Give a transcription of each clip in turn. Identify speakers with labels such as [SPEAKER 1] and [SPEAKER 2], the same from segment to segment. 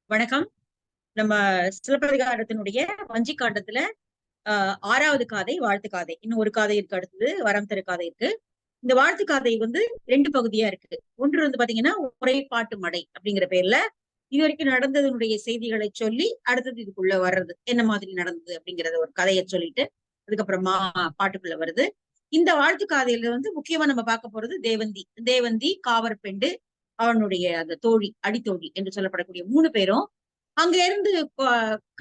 [SPEAKER 1] வணக்கம். நம்ம சிலப்பதிகாரத்தினுடைய வஞ்சி காண்டத்துல 6வது காதை வாழ்த்து காதை. இன்னும் ஒரு காதை இருக்கு, அடுத்தது வரம் தரு காதை இருக்கு. இந்த வாழ்த்து காதை வந்து 2 பகுதியா இருக்கு. ஒன்று வந்து பாத்தீங்கன்னா உரைப்பாட்டு மடை அப்படிங்கிற பேர்ல இது வரைக்கும் நடந்ததனுடைய செய்திகளை சொல்லி அடுத்தது இதுக்குள்ள வர்றது என்ன மாதிரி நடந்தது அப்படிங்கறத ஒரு கதையை சொல்லிட்டு அதுக்கப்புறமா பாட்டுக்குள்ள வருது. இந்த வாழ்த்து காதையில வந்து முக்கியமா நம்ம பார்க்க போறது தேவந்தி. தேவந்தி, காவற்பெண்டு, அவனுடைய அந்த தோழி, அடித்தோழி என்று சொல்லப்படக்கூடிய 3 பேரும் அங்க இருந்து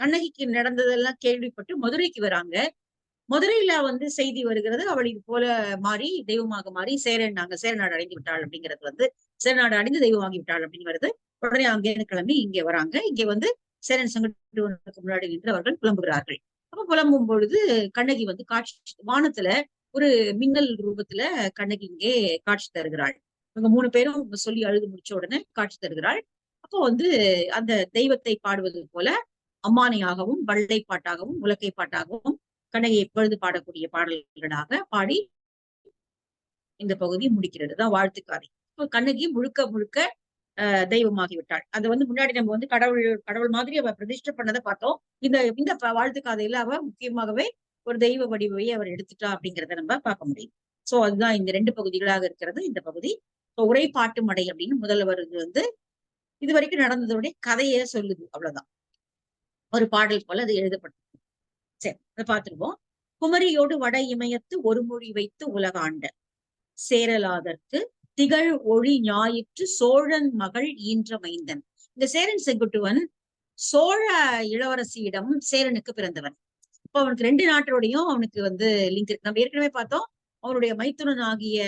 [SPEAKER 1] கண்ணகிக்கு நடந்ததெல்லாம் கேள்விப்பட்டு மதுரைக்கு வராங்க. மதுரையில வந்து செய்தி வருகிறது, அவள் இது போல மாறி தெய்வமாக மாறி சேரநாடு அடைந்து விட்டாள் அப்படிங்கிறது வந்து சேரநாடு அடைந்து தெய்வமாகி விட்டாள் அப்படின்னு வருது. உடனே அங்கிருந்து கிளம்பி இங்கே வராங்க. இங்கே வந்து சேரன் செங்கட்டுவனுக்கு முன்னாடி நின்று அவர்கள் புலம்புகிறார்கள். அப்ப புலம்பும் பொழுது கண்ணகி வந்து காட்சி வானத்துல ஒரு மின்னல் ரூபத்துல கண்ணகி இங்கே காட்சி தருகிறாள். இவங்க 3 பேரும் சொல்லி அழுது முடிச்ச உடனே காட்சி தருகிறாள். அப்போ வந்து அந்த தெய்வத்தை பாடுவது போல அம்மானையாகவும் வள்ளை பாட்டாகவும் உலக்கை பாட்டாகவும் கண்ணகியை பொழுது பாடக்கூடிய பாடல்களாக பாடி இந்த பகுதி முடிக்கிறது தான் வாழ்த்துக்காதை. கண்ணகி முழுக்க முழுக்க தெய்வமாகி விட்டாள். அது வந்து முன்னாடி நம்ம வந்து கடவுள் கடவுள் மாதிரி அவ பிரதிஷ்டை பண்ணதை பார்த்தோம். இந்த இந்த வாழ்த்து காதையில அவ முக்கியமாகவே ஒரு தெய்வ வடிவையை அவர் எடுத்துட்டா அப்படிங்கிறத நம்ம பார்க்க முடியும். சோ அதுதான் இந்த 2 பகுதிகளாக இருக்கிறது இந்த பகுதி. உரைப்பாட்டு மடை அப்படின்னு முதல்ல வருது வந்து இது வரைக்கும் நடந்ததோடைய கதையை சொல்லுது, அவ்வளவுதான். ஒரு பாடல் போல அது எழுதப்பட்டது. சரி, அதை பார்த்துருவோம். குமரியோடு வட இமயத்து ஒரு மொழி வைத்து உலகாண்ட சேரலாதற்கு திகழ் ஒளி ஞாயிற்று சோழன் மகள் ஈன்ற மைந்தன். இந்த சேரன் செங்குட்டுவன் சோழ இளவரசியிடம் சேரனுக்கு பிறந்தவன். இப்ப அவனுக்கு 2 நாட்டோடையும் அவனுக்கு வந்து லிங்க் இருக்கு. நம்ம ஏற்கனவே பார்த்தோம், அவனுடைய மைத்துனன் ஆகிய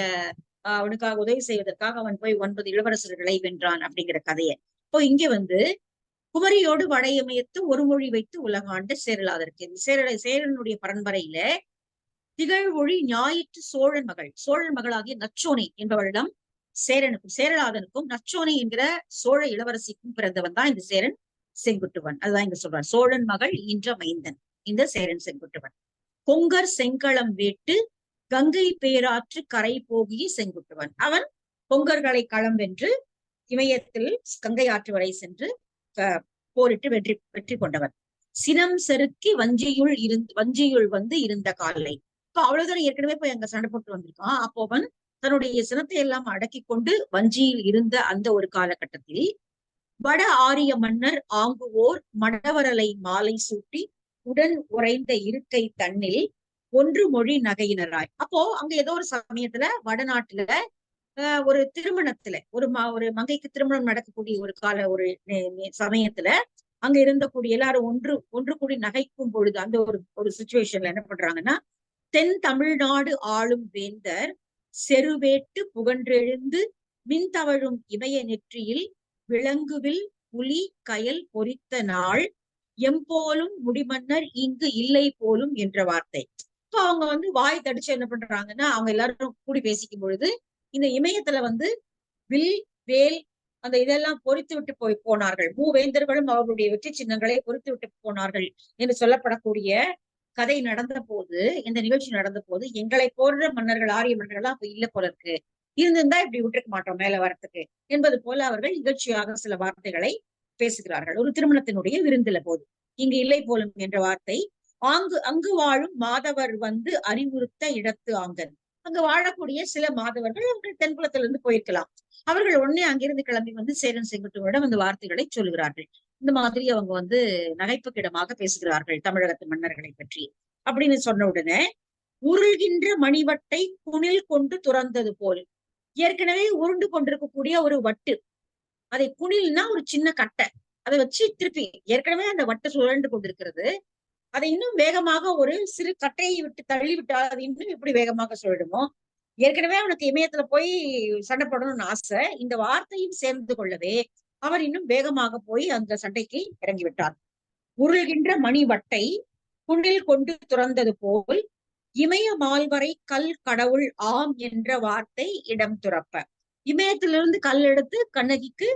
[SPEAKER 1] அவனுக்காக உதவி செய்வதற்காக அவன் போய் 9 இளவரசர்களை வென்றான் அப்படிங்கிற கதையை. இப்போ இங்க வந்து குமரியோடு வடையமையத்து ஒரு மொழி வைத்து உலகாண்ட சேரலாதற்கு சேரனுடைய பரம்பரையில திகழ் ஒளி ஞாயிற்று சோழன் மகளாகிய நச்சோனை என்பவரிடம் சேரலாதனுக்கும் நச்சோனை என்கிற சோழ இளவரசிக்கும் பிறந்தவன் தான் இந்த சேரன் செங்குட்டுவன். அதுதான் இங்க சொல்றான், சோழன் மகள் ஈன்ற மைந்தன் இந்த சேரன் செங்குட்டுவன். கொங்கர் செங்களம் வேட்டு கங்கை பேராற்று கரை போகிய செங்குட்டுவன். அவன் கொங்கர்களை களம் வென்று இமயத்தில் கங்கை ஆற்று வரை சென்று போரிட்டு வெற்றி கொண்டவன். சினம் செருக்கி வஞ்சியுள் வந்து இருந்த காலை. இப்ப அவ்வளவுதான், ஏற்கனவே போய் அங்க சண்டை போட்டு வந்திருக்கான். அப்போ அவன் தன்னுடைய சினத்தை எல்லாம் அடக்கி கொண்டு வஞ்சியில் இருந்த அந்த ஒரு காலகட்டத்தில் வட ஆரிய மன்னர் ஆங்குவோர் மடவரலை மாலை சூட்டி உடன் உறைந்த இருக்கை தன்னில் ஒன்று மொழி நகையினராய். அப்போ அங்க ஏதோ ஒரு சமயத்துல வடநாட்டுல ஒரு திருமணத்துல ஒரு மங்கைக்கு திருமணம் நடக்கக்கூடிய ஒரு சமயத்துல அங்க இருந்தக்கூடிய எல்லாரும் ஒன்று கூடி நகைக்கும் பொழுது அந்த ஒரு சுச்சுவேஷன்ல என்ன பண்றாங்கன்னா, தென் தமிழ்நாடு ஆளும் வேந்தர் செருவேட்டு புகன்றெழுந்து மின்தவழும் இமய நெற்றியில் விலங்குவில் புலி கயல் பொறித்த நாள் எம்போலும் முடிமன்னர் இங்கு இல்லை போலும் என்ற வார்த்தை. இப்போ அவங்க வந்து வாய் தடிச்சு என்ன பண்றாங்கன்னா, அவங்க எல்லாரும் கூடி பேசிக்கும் பொழுது இந்த இமயத்துல வந்து வில் வேல் அந்த இதெல்லாம் பொறித்து விட்டு போனார்கள். மூவேந்தர்களும் அவர்களுடைய வெற்றி சின்னங்களை பொறித்து விட்டு போனார்கள் என்று சொல்லப்படக்கூடிய கதை நடந்த போது, இந்த நிகழ்ச்சி நடந்த போது எங்களை போன்ற மன்னர்கள், ஆரிய மன்னர்கள்லாம் அப்ப இல்ல போல இருக்கு, இருந்திருந்தா இப்படி விட்டுருக்க மாட்டோம் மேல வரத்துக்கு என்பது போல அவர்கள் நிகழ்ச்சியாக சில வார்த்தைகளை பேசுகிறார்கள். ஒரு திருமணத்தினுடைய விருந்துல போது இங்கு இல்லை போலும் என்ற வார்த்தை அங்கு வாழும் மாதவர் வந்து அறிவுறுத்த இடத்து ஆங்கன். அங்க வாழக்கூடிய சில மாதவர்கள் அவர்கள் தென்புலத்திலிருந்து போயிருக்கலாம். அவர்கள் உடனே அங்கிருந்து கிளம்பி வந்து சேரன் செங்குட்டுவனிடம் அந்த வார்த்தைகளை சொல்லுகிறார்கள். இந்த மாதிரி அவங்க வந்து நகைப்புக்கிடமாக பேசுகிறார்கள் தமிழகத்து மன்னர்களை பற்றி. அப்படின்னு சொன்ன உடனே உருள்கின்ற மணிவட்டை குணில் கொண்டு துறந்தது போல், ஏற்கனவே உருண்டு கொண்டிருக்கக்கூடிய ஒரு வட்டு, அதை குணில்னா ஒரு சின்ன கட்டை, அதை வச்சு திருப்பி ஏற்கனவே அந்த வட்டு சுழண்டு கொண்டிருக்கிறது, அதை இன்னும் வேகமாக ஒரு சிறு கட்டையை விட்டு தள்ளி விட்டால் அது இன்னும் எப்படி வேகமாக சொல்லிடுமோ. ஏற்கனவே அவனுக்கு இமயத்துல போய் சண்டை போடணும்னு ஆசை, இந்த வார்த்தையும் சேர்ந்து கொள்ளவே அவர் இன்னும் வேகமாக போய் அந்த சண்டைக்கு இறங்கி விட்டார். உருள்கின்ற மணி வட்டை குண்டில் கொண்டு துறந்தது போல் இமய மால்வரை கல் கடவுள் ஆம் என்ற வார்த்தை இடம் துறப்ப, இமயத்திலிருந்து கல் எடுத்து கண்ணகிக்கு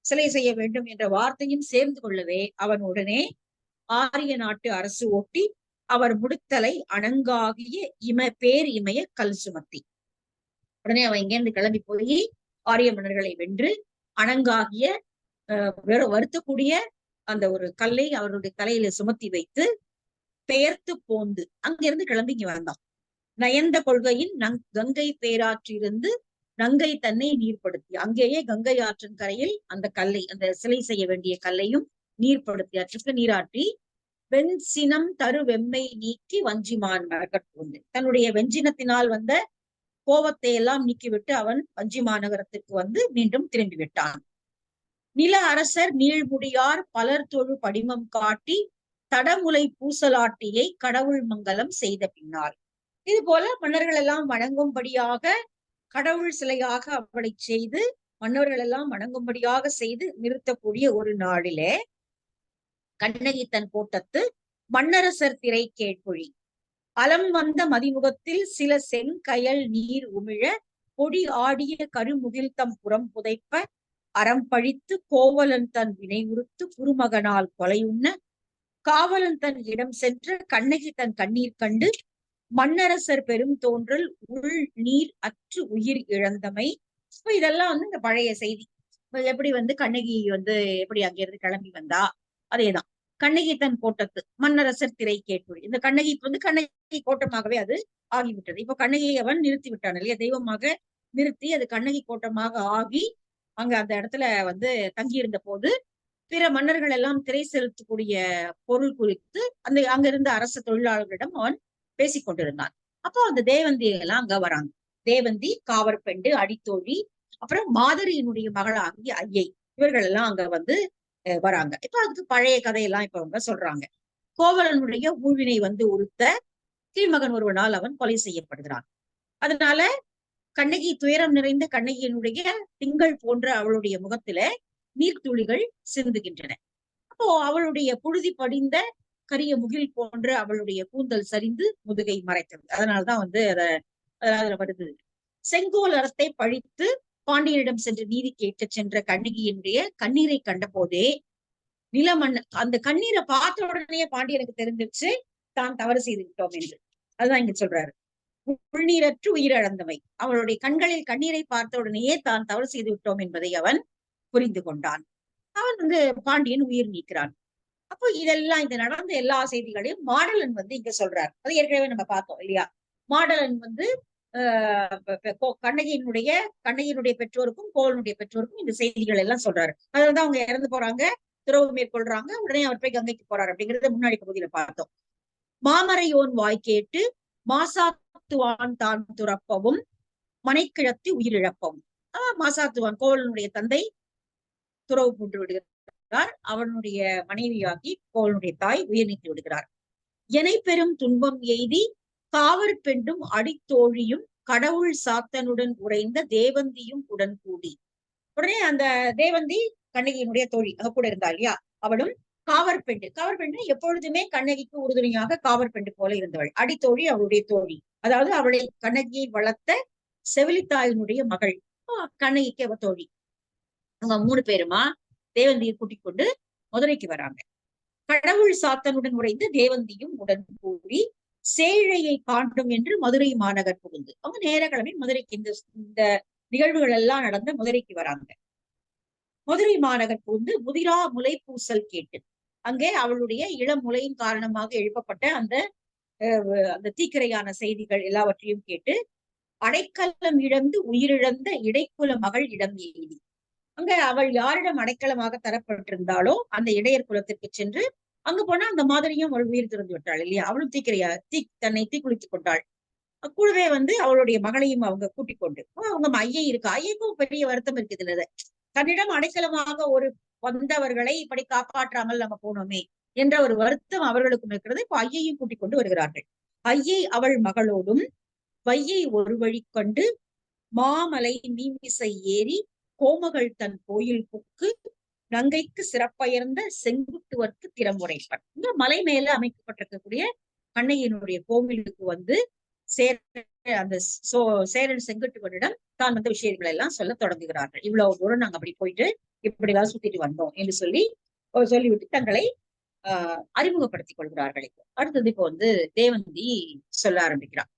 [SPEAKER 1] சிலை செய்ய வேண்டும் என்ற வார்த்தையும் சேர்ந்து கொள்ளவே அவன் உடனே ஆரிய நாட்டு அரசு ஓட்டி அவர் முடுத்தலை அணங்காகிய பேர் இமய கல் சுமத்தி. உடனே அவன் இங்கேருந்து கிளம்பி போய் ஆரிய மன்னர்களை வென்று அணங்காகிய வருத்தக்கூடிய அந்த ஒரு கல்லை அவருடைய தலையில சுமத்தி வைத்து பெயர்த்து போந்து அங்கிருந்து கிளம்பி இங்க வந்தான். நயந்த கொள்கையின் கங்கை பேராற்றிலிருந்து நங்கை தன்னை நீர்ப்படுத்தி, அங்கேயே கங்கை ஆற்றின் கரையில் அந்த கல்லை, அந்த சிலை செய்ய வேண்டிய கல்லையும் நீர்ப்படுத்தி, அற்றுக்கு நீராட்டி, வெஞ்சினம் தரு வெம்மை நீக்கி வஞ்சிமான் மரக்கட்பூந்து, தன்னுடைய வெஞ்சினத்தினால் வந்த கோபத்தை எல்லாம் நீக்கிவிட்டு அவன் வஞ்சி மாநகரத்திற்கு வந்து மீண்டும் திரும்பி விட்டான். நில அரசர் நீழ்முடியார் பலர் தொழு படிமம் காட்டி தடமுலை பூசலாட்டியை கடவுள் மங்கலம் செய்த பின்னால், இது போல மன்னர்கள் எல்லாம் வணங்கும்படியாக கடவுள் சிலையாக அவளை செய்து மன்னர்கள் எல்லாம் வணங்கும்படியாக செய்து நிறுத்தக்கூடிய ஒரு நாளிலே கண்ணகி தன் கோட்டத்து மன்னரசர் திரை கேட்பொழி அலம் வந்த மதிமுகத்தில் சில செங்கயல் நீர் உமிழ பொடி ஆடிய கருமுகில் தம் புறம் புதைப்ப அறம் பழித்து கோவலன் தன் வினை உறுத்து குருமகனால் கொலையுண்ண காவலன் தன் இடம் சென்ற கண்ணகி தன் கண்ணீர் கண்டு மன்னரசர் பெரும் தோன்றல் உள் நீர் அற்று உயிர் இழந்தமை. இப்ப இதெல்லாம் வந்து இந்த பழைய செய்தி. எப்படி வந்து கண்ணகி வந்து எப்படி அங்கிருந்து கிளம்பி வந்தா, அதேதான். கண்ணகி தன் கோட்டத்து மன்னரசர் திரை கேட்பொழி, இந்த கண்ணகிக்கு வந்து கண்ணகி கோட்டமாகவே அது ஆகிவிட்டது. இப்ப கண்ணகியை அவன் நிறுத்தி விட்டான் இல்லையா, தெய்வமாக நிறுத்தி அது கண்ணகி கோட்டமாக ஆகி அங்க அந்த இடத்துல வந்து தங்கியிருந்த போது பிற மன்னர்கள் எல்லாம் திரை செலுத்தக்கூடிய பொருள் குறித்து அந்த அங்கிருந்த அரசு தொழிலாளர்களிடம் அவன் பேசிக் கொண்டிருந்தான். அப்போ அந்த தேவந்தி எல்லாம் அங்க வராங்க. தேவந்தி, காவற்பெண்டு, அடித்தோழி, அப்புறம் மாதரியினுடைய மகளாகிய ஐயை, இவர்கள் எல்லாம் அங்க வந்து வராங்க. இப்ப அதுக்கு பழைய கதையெல்லாம் இப்ப அவங்க சொல்றாங்க. கோவலனுடைய ஊழ்வினை வந்து உறுத்த கீழ்மகன் ஒருவனால் அவன் கொலை செய்யப்படுகிறான். அதனால கண்ணகி, துயரம் நிறைந்த கண்ணகியினுடைய திங்கள் போன்ற அவளுடைய முகத்தில நீர்த்துளிகள் சிந்துகின்றன. அப்போ அவளுடைய புழுதி படிந்த கரிய முகில் போன்ற அவளுடைய கூந்தல் சரிந்து முதுகை மறைத்தது. அதனால்தான் வந்து அதுல வருது. செங்கோல் அறத்தை பழித்து பாண்டியனிடம் சென்று நீதி கேட்க சென்ற கண்ணகியினுடைய கண்ணீரை கண்ட போதே நிலமண் அந்த கண்ணீரை பார்த்த உடனே பாண்டியனுக்கு தெரிஞ்சிருச்சு தான் தவறு செய்து விட்டோம் என்று. அதுதான் இங்க சொல்றாரு. உள்நீரற்று உயிரிழந்தவை, அவளுடைய கண்களில் கண்ணீரை பார்த்த உடனேயே தான் தவறு செய்து விட்டோம் என்பதை அவன் புரிந்து கொண்டான். அவன் வந்து பாண்டியன் உயிர் நீக்கிறான். அப்போ இதெல்லாம் இந்த நடந்த எல்லா செய்திகளையும் மாடலன் வந்து இங்க சொல்றாரு. அது ஏற்கனவே நம்ம பார்த்தோம் இல்லையா. மாடலன் வந்து கண்ணகியினுடைய பெற்றோருக்கும் கோவலனுடைய பெற்றோருக்கும் இந்த செய்திகள் எல்லாம் சொல்றாரு. அதுலதான் அவங்க இறந்து போறாங்க, துறவு மேற்கொள்றாங்க, உடனே அவர் போய் கங்கைக்கு போறாரு அப்படிங்கறத முன்னாடி பகுதியில பார்த்தோம். மாமரையோன் வாய் கேட்டு மாசாத்துவான் தான் துறப்பவும் மனைக்கிழத்தி உயிரிழப்பவும். மாசாத்துவான் கோவலனுடைய தந்தை துறவு பூண்டு விடுகிறார், அவனுடைய மனைவியாகி கோவலனுடைய தாய் உயிர் நீக்கி விடுகிறார். எனை பெரும் துன்பம் எய்தி காவர் பெண்டும் அடித்தோழியும் கடவுள் சாத்தனுடன் உறைந்த தேவந்தியும் உடன் கூடி. உடனே அந்த தேவந்தி கண்ணகியினுடைய தோழி அங்க கூட இருந்தா இல்லையா, அவளும் காவற்பெண்டு எப்பொழுதுமே கண்ணகிக்கு உறுதுணையாக காவற்பெண்டு போல இருந்தவள். அடித்தோழி அவளுடைய தோழி, அதாவது அவளை கண்ணகியை வளர்த்த செவிலித்தாயினுடைய மகள் கண்ணகிக்கு அவ தோழி. அவங்க 3 பேருமா தேவந்தியை கூட்டிக் கொண்டு மதுரைக்கு வராங்க. கடவுள் சாத்தனுடன் உறைந்து தேவந்தியும் உடன் கூடி சேழையை காண்டும் என்று மதுரை மாநகர் புகுந்து, அவங்க நேர கிழமை மதுரைக்கு இந்த நிகழ்வுகள் எல்லாம் நடந்த மதுரைக்கு வராங்க. மதுரை மாநகர் புகுந்து முதிரா முலை பூசல் கேட்டு, அங்கே அவளுடைய இளம் முலையின் காரணமாக எழுப்பப்பட்ட அந்த தீக்கிரையான செய்திகள் எல்லாவற்றையும் கேட்டு அடைக்கலம் இழந்து உயிரிழந்த இடைக்குல மகள் இடம் எய்தி, அங்க அவள் யாரிடம் அடைக்கலமாக தரப்பட்டிருந்தாலோ அந்த இடையர் குலத்திற்கு சென்று அங்க போனா அந்த மாதிரியும் அவள் உயிர் திறந்து விட்டாள் இல்லையா. அவளும் தன்னை தீக்குளித்துக் கொண்டாள். கூடவே வந்து அவளுடைய மகளையும் அவங்க கூட்டிக் கொண்டு, அவங்க ஐயை இருக்கு. ஐயைக்கும் பெரிய வருத்தம் இருக்குது இல்ல, தன்னிடம் அடைக்கலமாக வந்தவர்களை இப்படி காப்பாற்றாமல் நம்ம போனோமே என்ற ஒரு வருத்தம் அவர்களுக்கும் இருக்கிறது. இப்ப ஐயையும் கூட்டிக் கொண்டு வருகிறார்கள். ஐயை அவள் மகளோடும் வையை ஒரு வழி கண்டு மாமலை மீமிசை ஏறி கோமகள் தன் கோயில் புக்கு நங்கைக்கு சிறப்பயர்ந்த செங்குட்டுவர்க்கு திறமுறைப்பன். இந்த மலை மேல அமைக்கப்பட்டிருக்கக்கூடிய கண்ணகியினுடைய கோவிலுக்கு வந்து அந்த சேரன் செங்குட்டுவனிடம் தான் வந்த விஷயங்கள் எல்லாம் சொல்ல தொடங்குகிறார்கள். இவ்வளவு தூரம் நாங்க அப்படி போயிட்டு இப்படி எல்லாம் சுத்திட்டு வந்தோம் என்று சொல்லிவிட்டு தங்களை அறிமுகப்படுத்திக் கொள்கிறார்கள். அடுத்தது இப்போ வந்து தேவந்தி சொல்ல ஆரம்பிக்கிறார்.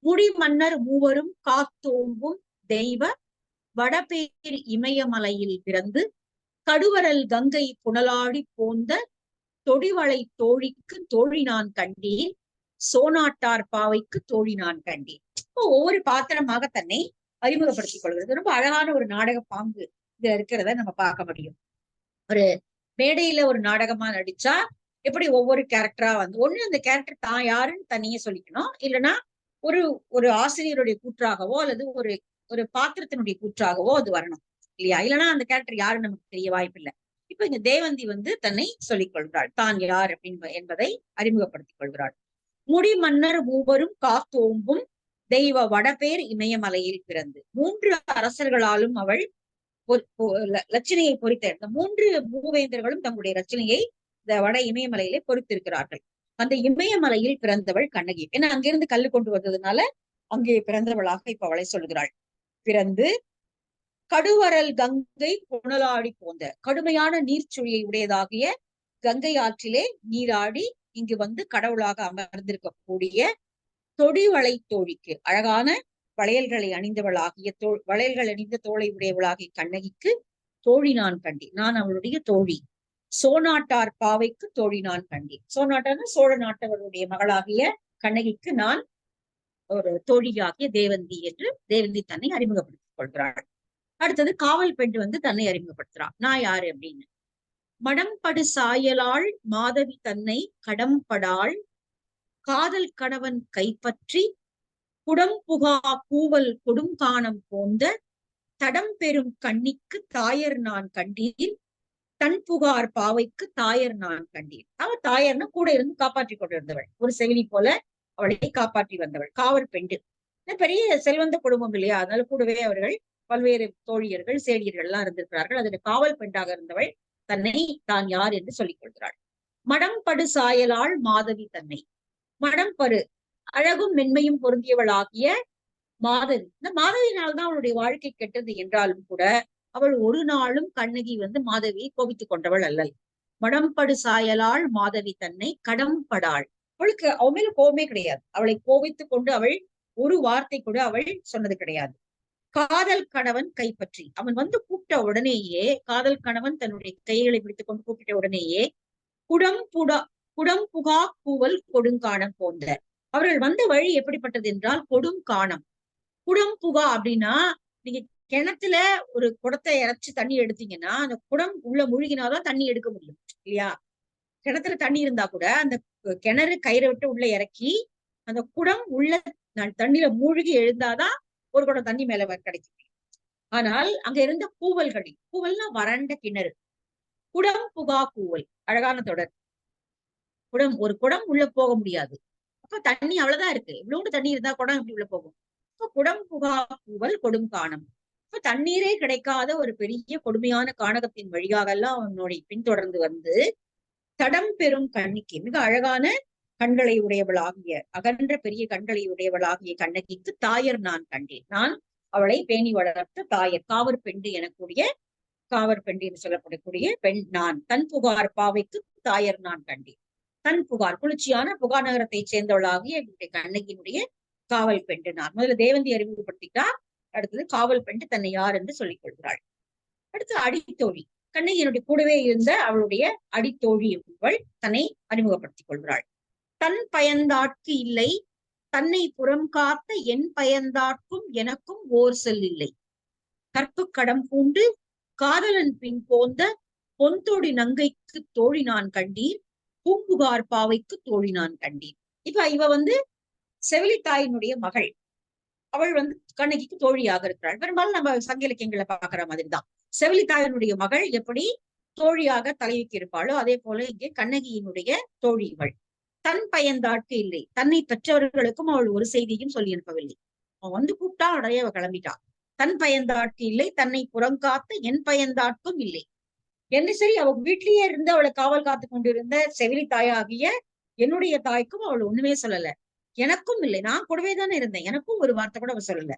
[SPEAKER 1] முடி மன்னர் மூவரும் காத்தோம்பும் தெய்வ வடபேர் இமயமலையில் பிறந்து கடுவரல் கங்கை புனலாடி போந்த தொடிவளை தோழிக்கு தோழி நான் கண்டேன், சோனாட்டார் பாவைக்கு தோழி நான் கண்டேன். இப்போ ஒவ்வொரு பாத்திரமாக தன்னை அறிமுகப்படுத்திக் கொள்கிறது. ரொம்ப அழகான ஒரு நாடக பாங்கு இதுல இருக்கிறத நம்ம பார்க்க முடியும். ஒரு மேடையில ஒரு நாடகமா நடிச்சா எப்படி ஒவ்வொரு கேரக்டரா வந்து ஒண்ணு அந்த கேரக்டர் தான் யாருன்னு தனியே சொல்லிக்கணும், இல்லைன்னா ஒரு ஒரு ஆசிரியருடைய கூற்றாகவோ அல்லது ஒரு ஒரு பாத்திரத்தினுடைய கூற்றாகவோ அது வரணும் இல்லையா? இல்லைன்னா அந்த கேரக்டர் யாருன்னு நமக்கு தெரிய வாய்ப்பு இல்லை. இப்ப இங்க தேவந்தி வந்து தன்னை சொல்லிக் கொள்கிறாள், தான் யார் என்பதை அறிமுகப்படுத்திக் கொள்கிறாள். முடி மன்னர் மூவரும் காத்தோம்பும் தெய்வ வடபேர் இமயமலையில் பிறந்து. 3 அரசர்களாலும் அவள் லட்சணையை பொறித்த இந்த 3 மூவேந்தர்களும் தங்களுடைய ரச்சனையை இந்த வட இமயமலையிலே பொறித்திருக்கிறார்கள். அந்த இமயமலையில் பிறந்தவள் கண்ணகி. ஏன்னா அங்கிருந்து கல்லு கொண்டு வந்ததுனால அங்கே பிறந்தவளாக இப்ப அவளை சொல்லுகிறாள். பிறந்து கடுவரல் கங்கை புனலாடி போந்த கடுமையான நீர்ச்சுழியை உடையதாகிய கங்கை ஆற்றிலே நீராடி இங்கு வந்து கடவுளாக அமர்ந்திருக்கக்கூடிய தொடிவளை தோழிக்கு, அழகான வளையல்களை அணிந்தவளாகிய வளையல்கள் அணிந்த தோளை உடையவளாகிய கண்ணகிக்கு தோழி நான் கண்டேன், நான் அவளுடைய தோழி. சோநாட்டார் பாவைக்கு தோழி நான் கண்டேன். சோநாட்டார்னா சோழ நாட்டவருடைய மகளாகிய கண்ணகிக்கு நான் ஒரு தோழியாகிய தேவந்தி என்று தேவந்தி தன்னை அறிமுகப்படுத்திக் கொள்கிறாள். அடுத்தது காவல் பெண் வந்து தன்னை அறிமுகப்படுத்துறாள். நான் யாரு அப்படின்னு. மடம்படு சாயலாள் மாதவி தன்னை கடம்படாள் காதல் கணவன் கைப்பற்றி குடம்புகா கூவல் கொடுங்கானம் போந்த தடம் பெறும் கண்ணிக்கு தாயர் நான் கண்டீர், தன் புகார் பாவைக்கு தாயர் நான் கண்டீர். அவள் தாயர்னா கூட இருந்து காப்பாற்றி கொண்டிருந்தவள், ஒரு செவிலி போல அவளை காப்பாற்றி வந்தவள். காவல் பெண்டு பெரிய செல்வந்த குடும்பம் இல்லையா, அதனால கூடவே அவர்கள் பல்வேறு தோழியர்கள் சேடியர்கள் எல்லாம் இருந்திருக்கிறார்கள். அதில் காவல் பெண்டாக இருந்தவள் தன்னை தான் யார் என்று சொல்லிக் கொள்கிறாள். மடம்படு சாயலாள் மாதவி தன்னை. மடம்பரு அழகும் மென்மையும் பொருந்தியவளாகிய மாதவி. இந்த மாதவியினால்தான் அவளுடைய வாழ்க்கை கெட்டது என்றாலும் கூட அவள் ஒரு நாளும் கண்ணகி வந்து மாதவியை கோபித்துக் கொண்டவள் அல்லல். மடம்படு சாயலாள் மாதவி தன்னை கடம்படாள். அவளுக்கு அவள் மேல கோபமே கிடையாது. அவளை கோபித்துக் கொண்டு அவள் ஒரு வார்த்தை கூட அவள் சொன்னது கிடையாது. காதல் கணவன் கைப்பற்றி, அவன் வந்து கூப்பிட்ட உடனேயே, காதல் கணவன் தன்னுடைய கைகளை பிடித்துக் கொண்டு கூப்பிட்ட உடனேயே குடம்புகா கூவல் கொடுங்கானம் போந்த. அவர்கள் வந்த வழி எப்படிப்பட்டது என்றால் கொடுங்கானம். குடம்புகா அப்படின்னா நீங்க கிணத்துல ஒரு குடத்தை இறைச்சி தண்ணி எடுத்தீங்கன்னா அந்த குடம் உள்ள முழுகினாதான் தண்ணி எடுக்க முடியும் இல்லையா? கிணத்துல தண்ணி இருந்தா கூட அந்த கிணறு கயிறை விட்டு உள்ள இறக்கி அந்த குடம் உள்ள தண்ணியில மூழ்கி எழுந்தாதான் ஒரு குடம் தண்ணி மேல கிடைக்கும். ஆனால் அங்க இருந்த கூவல்களில், கூவல்னா வறண்ட கிணறு, குடம் புகா கூவல், அழகான தொடர். ஒரு குடம் உள்ள போக முடியாது. அப்ப தண்ணி அவ்வளவுதான் இருக்கு, இவ்வளவு தண்ணி இருந்தா குடம் எப்படி உள்ள போகும்? இப்ப குடம் புகா கூவல் கொடும் காணம். இப்ப தண்ணீரே கிடைக்காத ஒரு பெரிய கொடுமையான கானகத்தின் வழியாக எல்லாம் அவனுடைய பின்தொடர்ந்து வந்து தடம் பெறும் கண்ணிக்கு, மிக அழகான கண்களை உடையவளாகிய, அகன்ற பெரிய கண்களை உடையவளாகிய கண்ணகிக்கு தாயர் நான் கண்டேன், நான் அவளை பேணி வளர்த்த தாயர், காவர் பெண்டு எனக்கூடிய காவர் பெண்டு என்று சொல்லப்படக்கூடிய பெண் நான். தன் புகார் பாவைக்கு தாயர் நான் கண்டேன். தன் புகார் குளிர்ச்சியான புகார் நகரத்தை சேர்ந்தவளாகிய கண்ணகியினுடைய காவல் பெண்டு நான். முதல்ல தேவந்தி அறிமுகப்படுத்திட்டா, அடுத்தது காவல் பெண்டு தன்னை யார் என்று சொல்லிக் கொள்கிறாள். அடுத்து அடித்தோழி, கண்ணகியினுடைய கூடவே இருந்த அவளுடைய அடித்தோழி என்பவள் தன்னை அறிமுகப்படுத்திக் கொள்கிறாள். தன் பயந்தாட்கு இல்லை, தன்னை புறம் காத்த என் பயந்தாட்கும் எனக்கும் ஓர் செல் இல்லை. கற்பு கடம் பூண்டு காதலன் பின் போந்த பொன்தோடி நங்கைக்கு தோழி நான் கண்டீர், பூம்புகார் பாவைக்கு தோழி நான் கண்டீர். இப்ப இவ வந்து செவிலித்தாயினுடைய மகள். அவள் வந்து கண்ணகிக்கு தோழியாக இருக்கிறாள். பெரும்பாலும் நம்ம சங்க இலக்கியங்களை பாக்குற மாதிரிதான் செவிலித்தாயினுடைய மகள் எப்படி தோழியாக தலைவிக்கு இருப்பாளோ அதே போல இங்கே கண்ணகியினுடைய தோழி இவள். தன் பயந்தாட்கு இல்லை, தன்னை பெற்றவர்களுக்கும் அவள் ஒரு செய்தியும் சொல்லி அனுப்பவில்லை. அவன் வந்து கூப்பிட்டா உடைய அவ கிளம்பிட்டான். தன் பயந்தாட்கு இல்லை, தன்னை புறங்காத்த என் பயந்தாட்கும் இல்லை என்று சரி அவள் வீட்லயே இருந்து அவளை காவல் காத்து கொண்டிருந்த செவிலி தாயாகிய என்னுடைய தாய்க்கும் அவள் ஒண்ணுமே சொல்லல. எனக்கும் இல்லை, நான் கூடவே தானே இருந்தேன், எனக்கும் ஒரு வார்த்தை கூட அவள் சொல்லல.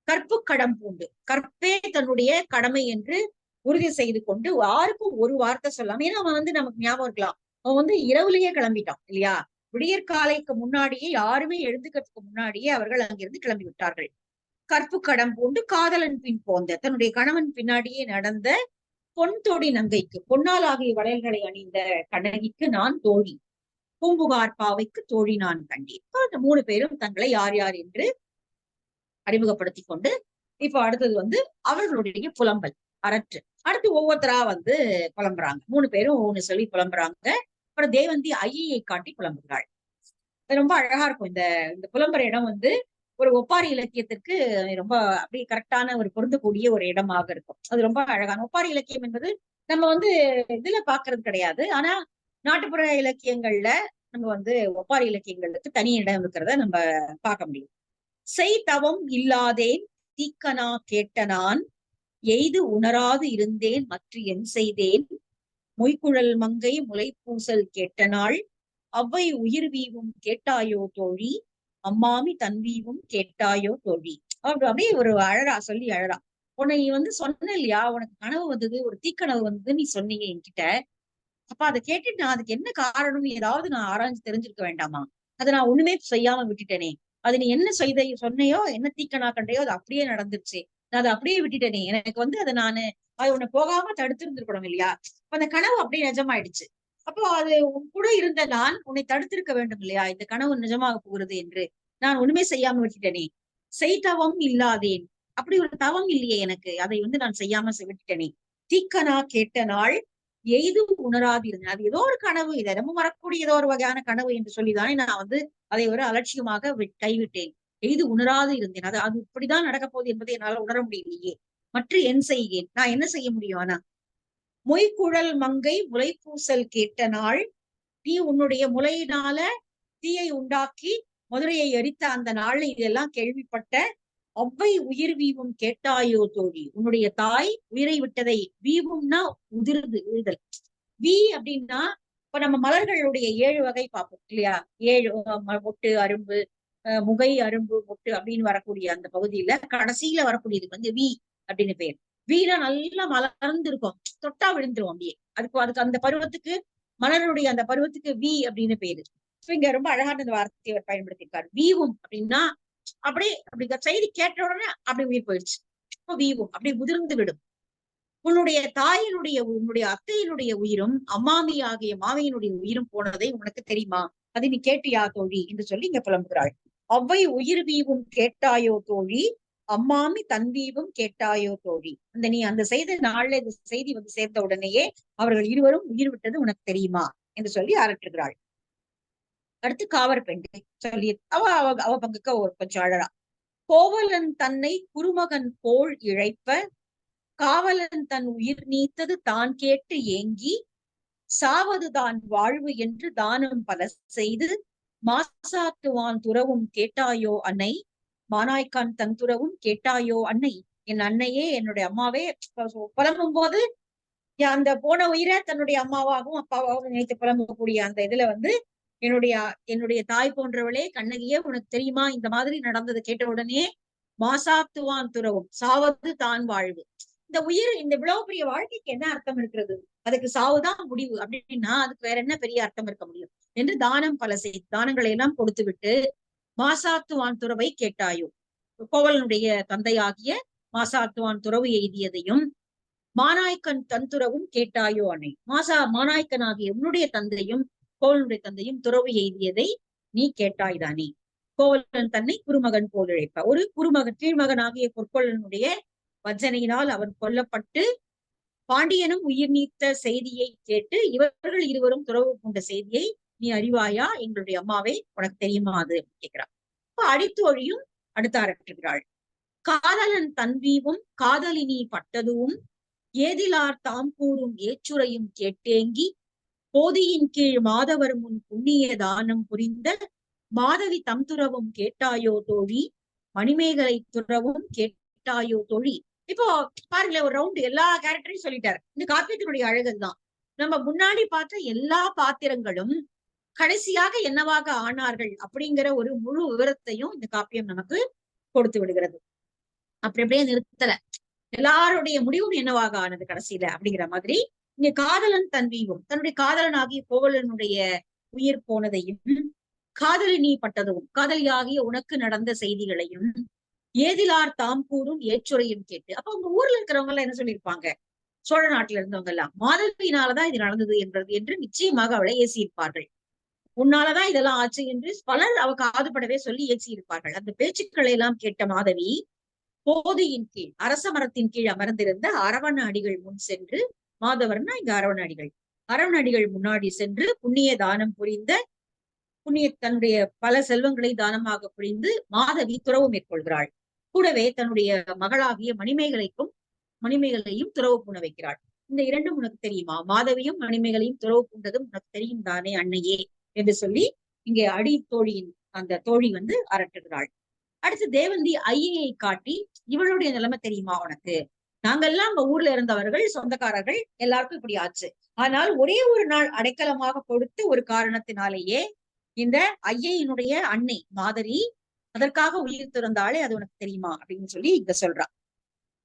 [SPEAKER 1] கற்பு கடம் பூண்டு, கற்பே தன்னுடைய கடமை என்று உறுதி செய்து கொண்டு யாருக்கும் ஒரு வார்த்தை சொல்லாம, ஏன்னா அவன் வந்து நமக்கு ஞாபகம் இருக்கலாம், அவன் வந்து இரவுலயே கிளம்பிட்டான் இல்லையா? விடியற்காலைக்கு முன்னாடியே, யாருமே எழுந்துக்கிறதுக்கு முன்னாடியே அவர்கள் அங்கிருந்து கிளம்பி விட்டார்கள். கற்பு கடம் பூண்டு காதலன் பின் போந்த, தன்னுடைய கணவன் பின்னாடியே நடந்த பொன் தோடி நங்கைக்கு, பொன்னால் ஆகிய வளையல்களை அணிந்த கண்ணகிக்கு நான் தோழி, பூம்புகார் பாவைக்கு தோழி நான் கண்டேன். அந்த 3 பேரும் தங்களை யார் யார் என்று அறிமுகப்படுத்தி கொண்டு, இப்ப அடுத்தது அவர்களுடைய புலம்பல் அரற்று. அடுத்து ஒவ்வொருத்தரா புலம்புறாங்க. 3 பேரும் ஒவ்வொன்னு சொல்லி புலம்புறாங்க. அப்புறம் தேவந்தி ஐயை காட்டி புலம்புகிறாள். ரொம்ப அழகா இருக்கும். இந்த இந்த புலம்புற இடம் ஒரு ஒப்பாரி இலக்கியத்திற்கு ரொம்ப அப்படியே கரெக்டான ஒரு பொருந்தக்கூடிய ஒரு இடமாக இருக்கும். அது ரொம்ப அழகான ஒப்பாரி இலக்கியம் என்பது நம்ம இதுல பாக்குறது கிடையாது. ஆனா நாட்டுப்புற இலக்கியங்கள்ல நம்ம ஒப்பாரி இலக்கியங்களுக்கு தனி இடம் இருக்கிறத நம்ம பார்க்க முடியும். செய் தவம் இல்லாதேன் தீக்கனா கேட்ட நான், எய்து உணராது இருந்தேன் மற்ற என் செய்தேன், மொய்குழல் மங்கை முளைப்பூசல் கேட்ட நாள், அவ்வை உயிர் வீவும் கேட்டாயோ தோழி, அம்மாமி தன்வீவும் கேட்டாயோ தோழி. அப்படியே ஒரு அழறா, சொல்லி அழறா. உன்னை நீ சொன்ன இல்லையா, உனக்கு கனவு வந்தது, ஒரு தீக்கனவு நீ சொன்னீங்க என்கிட்ட. அப்ப அதை கேட்டுட்டு நான் அதுக்கு என்ன காரணம் ஏதாவது நான் ஆராய்ஞ்சு தெரிஞ்சிருக்க வேண்டாமா? அதை நான் ஒண்ணுமே செய்யாம விட்டுட்டேனே. அது நீ என்ன சொன்னையோ, என்ன தீக்கனா கண்டையோ அது அப்படியே நடந்துருச்சு. நான் அதை அப்படியே விட்டுட்டேனே. எனக்கு அது உன்னை போகாம தடுத்திருந்திருக்கணும் இல்லையா? அந்த கனவு அப்படியே நிஜமாயிடுச்சு. அப்போ அது உன் கூட இருந்த நான் உன்னை தடுத்திருக்க வேண்டும் இல்லையா, இந்த கனவு நிஜமாக போகிறது என்று. நான் ஒண்ணுமே செய்யாம விட்டுட்டேனே. செய்தவம் இல்லாதேன், அப்படி ஒரு தவம் இல்லையே எனக்கு, அதை நான் செய்யாம விட்டுட்டேனே. தீக்கனா கேட்ட நாள், எய்தும் உணராது இருந்தேன். அது ஏதோ ஒரு கனவு, இதை ரொம்ப வரக்கூடிய ஏதோ ஒரு வகையான கனவு என்று சொல்லிதானே நான் அதை ஒரு அலட்சியமாக கைவிட்டேன். எய்து உணராது இருந்தேன். அது இப்படிதான் நடக்க போகுது என்பதை என்னால உணர முடியலையே. மற்ற என் செய்கேன், நான் என்ன செய்ய முடியும்? ஆனா மொய்குழல் மங்கை முளைப்பூசல் கேட்ட நாள், நீ உன்னுடைய முளையினால தீயை உண்டாக்கி மதுரையை எரித்த அந்த நாள்ல இதெல்லாம் கேள்விப்பட்ட, அவ்வை உயிர் வீவும் கேட்டாயோ தோழி, உன்னுடைய தாய் உயிரை விட்டதை, வீவும்னா உதிர்ந்து விழுதல், வீ அப்படின்னா இப்ப நம்ம மலர்களுடைய 7 வகை பார்ப்போம் இல்லையா? 7 மொட்டு, அரும்பு, முகை, அரும்பு, மொட்டு அப்படின்னு வரக்கூடிய அந்த பகுதியில கடைசியில வரக்கூடியது வீ அப்படின்னு பேர். வீணா நல்லா மலர்ந்து இருக்கும், தொட்டா விழுந்துரும் அப்படியே. அதுக்கு அந்த பருவத்துக்கு, மலருடைய அந்த பருவத்துக்கு வீ அப்படின்னு பேரு. இங்க ரொம்ப அழகான இந்த வார்த்தையை அவர் பயன்படுத்தியிருக்காரு. வீவும் அப்படின்னா அப்படியே அப்படி செய்தி கேட்ட உடனே அப்படி உயிர் போயிடுச்சு. இப்போ வீவும் அப்படி உதிர்ந்து விடும். உன்னுடைய தாயினுடைய, உன்னுடைய அத்தையினுடைய உயிரும் அம்மாமி ஆகிய மாமியினுடைய உயிரும் போனதை உனக்கு தெரியுமா? அதை நீ கேட்டியா தோழி என்று சொல்லி இங்க புலம்புகிறாள். அவ்வை உயிர் வீவும் கேட்டாயோ தோழி, அம்மாமி தன்வீவும் கேட்டாயோ தோழி. நீ அந்த செய்த நாள்ல இந்த செய்தி சேர்ந்த உடனேயே அவர்கள் இருவரும் உயிர் விட்டது உனக்கு தெரியுமா என்று சொல்லி அரற்றுகிறாள். அடுத்து காவர் பெண் சொல்லி அவ பங்குக்க ஒரு கொஞ்சம் அழறா. கோவலன் தன்னை குருமகன் போல் இழைப்ப, காவலன் தன் உயிர் நீத்தது தான் கேட்டு ஏங்கி, சாவதுதான் வாழ்வு என்று தானம் பல செய்து, மாசாத்துவான் துறவும் கேட்டாயோ அன்னை, மானாய்க்கான் தன் துறவும் கேட்டாயோ அன்னை. என் அன்னையே, என்னுடைய அம்மாவே, புலம்பும் போது அந்த போன உயிரை தன்னுடைய அம்மாவாகவும் அப்பாவாகவும் நினைத்து புலம்பக்கூடிய அந்த இதுல என்னுடைய என்னுடைய தாய் போன்றவளே கண்ணகியே, உனக்கு தெரியுமா இந்த மாதிரி நடந்தது கேட்ட உடனே, மாசாத்துவான் துறவும், சாவது தான் வாழ்வு. இந்த உயிர், இந்த இவ்வளவு பெரிய வாழ்க்கைக்கு என்ன அர்த்தம் இருக்கிறது? அதுக்கு சாவுதான் முடிவு அப்படின்னா அதுக்கு வேற என்ன பெரிய அர்த்தம் இருக்க முடியும் என்று தானம் பல செய்து, தானங்களை எல்லாம் கொடுத்து விட்டு, மாசாத்துவான் துறவை கேட்டாயோ, கோவலனுடைய தந்தையாகிய மாசாத்துவான் துறவு எய்தியதையும், மானாய்க்கன் தன் துறவும் கேட்டாயோ அன்னை, மானாய்க்கன் ஆகிய உன்னுடைய தந்தையும் கோவலனுடைய தந்தையும் துறவு எய்தியதை நீ கேட்டாய்தானே. கோவலன் தன்னை குருமகன் போல் இழைப்ப, ஒரு குருமகன், கீழ்மகன் ஆகிய பொற்கொள்ளனுடைய வஞ்சனையினால் அவன் கொல்லப்பட்டு பாண்டியனும் உயிர் நீத்த செய்தியை கேட்டு இவர்கள் இருவரும் துறவு கொண்ட செய்தியை நீ அறிவாயா எங்களுடைய அம்மாவை, உனக்கு தெரியுமா அது கேட்கிறான். அடித்தோழியும் அடுத்த அரற்றுகிறாள். காதலன் தன்வீவும் காதலினி பட்டதுவும், ஏதிலார் தாம் கூறும் ஏச்சுரையும் கேட்டேங்கி, போதியின் கீழ் மாதவர் முன் புண்ணிய தானம் புரிந்த, மாதவி தம் துறவும் கேட்டாயோ தோழி, மணிமேகலை துறவும் கேட்டாயோ தோழி. இப்போ பாருங்களேன், ஒரு ரவுண்ட் எல்லா கேரக்டரையும் சொல்லிட்டாரு. இந்த காப்பியத்தினுடைய அழகுதான், நம்ம முன்னாடி பார்த்த எல்லா பாத்திரங்களும் கடைசியாக என்னவாக ஆனார்கள் அப்படிங்கிற ஒரு முழு விவரத்தையும் இந்த காப்பியம் நமக்கு கொடுத்து விடுகிறது. அப்படி அப்படியே நிறுத்தல, எல்லாருடைய முடிவும் என்னவாக ஆனது கடைசியில அப்படிங்கிற மாதிரி. இங்க காதலன் தன்வீவும், தன்னுடைய காதலனாகிய கோவலனுடைய உயிர் போனதையும், காதலினி பட்டதும், காதலியாகிய உனக்கு நடந்த செய்திகளையும், ஏதிலார் தாம் கூறும் ஏச்சுரையும் கேட்டு. அப்ப உங்க ஊர்ல இருக்கிறவங்க எல்லாம் என்ன சொல்லியிருப்பாங்க? சோழ நாட்டில இருந்தவங்க எல்லாம் மாதவியினாலதான் இது நடந்தது என்று நிச்சயமாக அவளை ஏசியிருப்பார்கள். உன்னாலதான் இதெல்லாம் ஆச்சு என்று பலர் அவ காதுபடவே சொல்லி ஏசியிருப்பார்கள். அந்த பேச்சுக்களை எல்லாம் கேட்ட மாதவி போதியின் கீழ் அரச மரத்தின் கீழ் அமர்ந்திருந்த அரவண அடிகள் முன் சென்று, மாதவர்னா இங்க அரவண அடிகள், அரவண அடிகள் முன்னாடி சென்று புண்ணிய தானம் புரிந்த தன்னுடைய பல செல்வங்களை தானமாக புரிந்து மாதவி துறவு மேற்கொள்கிறாள். கூடவே தன்னுடைய மகளாகிய மணிமேகலையும் துறவு பூண வைக்கிறாள். இந்த இரண்டும் உனக்கு தெரியுமா? மாதவியும் மணிமேகலையும் துறவு பூண்டதும் உனக்கு தெரியும் தானே அன்னையே என்று சொல்லி இங்கே அடி தோழியின் அந்த தோழி அரட்டுகிறாள். அடுத்து தேவந்தி ஐயையை காட்டி, இவளுடைய நிலைமை தெரியுமா உனக்கு? நாங்கெல்லாம் உங்க ஊர்ல இருந்தவர்கள், சொந்தக்காரர்கள், எல்லாருக்கும் இப்படி ஆச்சு. ஆனால் ஒரே ஒரு நாள் அடைக்கலமாக கொடுத்து ஒரு காரணத்தினாலேயே இந்த ஐயையினுடைய அன்னை மாதரி அதற்காக உயிர் துறந்தாலே, அது உனக்கு தெரியுமா அப்படின்னு சொல்லி இங்க சொல்றா.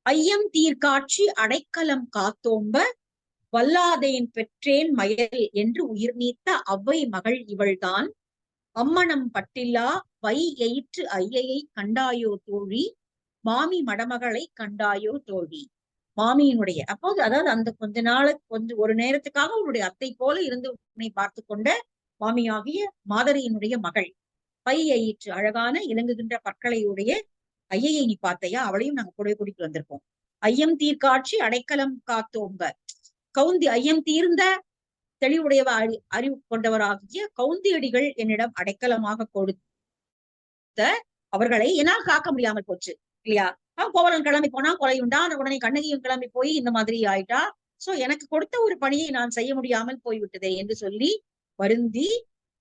[SPEAKER 1] ஐயம் தீர்க்காட்சி அடைக்கலம் காத்தோம்ப வல்லாதேன் பெற்றேன் மயல் என்று உயிர் நீத்த அவ்வை மகள் இவள்தான். அம்மணம் பட்டில்லா வை எயிற்று ஐயையை கண்டாயோ தோழி, மாமி மடமகளை கண்டாயோ தோழி. மாமியினுடைய அப்போது, அதாவது அந்த கொஞ்சம் ஒரு நேரத்துக்காக உன்னுடைய அத்தை போல இருந்து உன்னை பார்த்து கொண்ட மாமியாகிய மாதரியினுடைய மகள், பை எயிற்று அழகான இலங்குகின்ற பற்களையுடைய ஐயையை நீ பார்த்தையா? அவளையும் நாங்க கூட கூட்டிட்டு வந்திருக்கோம். ஐயம் தீர்க்காட்சி அடைக்கலம் காத்தோம்ப, கவுந்தி ஐயம் தீர்ந்த தெளிவுடையவ அறிவு கொண்டவராகிய கவுந்தியடிகள் என்னிடம் அடைக்கலமாக கொடுத்த அவர்களை என்னால் காக்க முடியாமல் போச்சு இல்லையா? கோவலன் கிளம்பி போனா கொலை உண்டா, உடனே கண்ணகியும் கிளம்பி போய் இந்த மாதிரி ஆயிட்டா. சோ எனக்கு கொடுத்த ஒரு பணியை நான் செய்ய முடியாமல் போய்விட்டதே என்று சொல்லி வருந்தி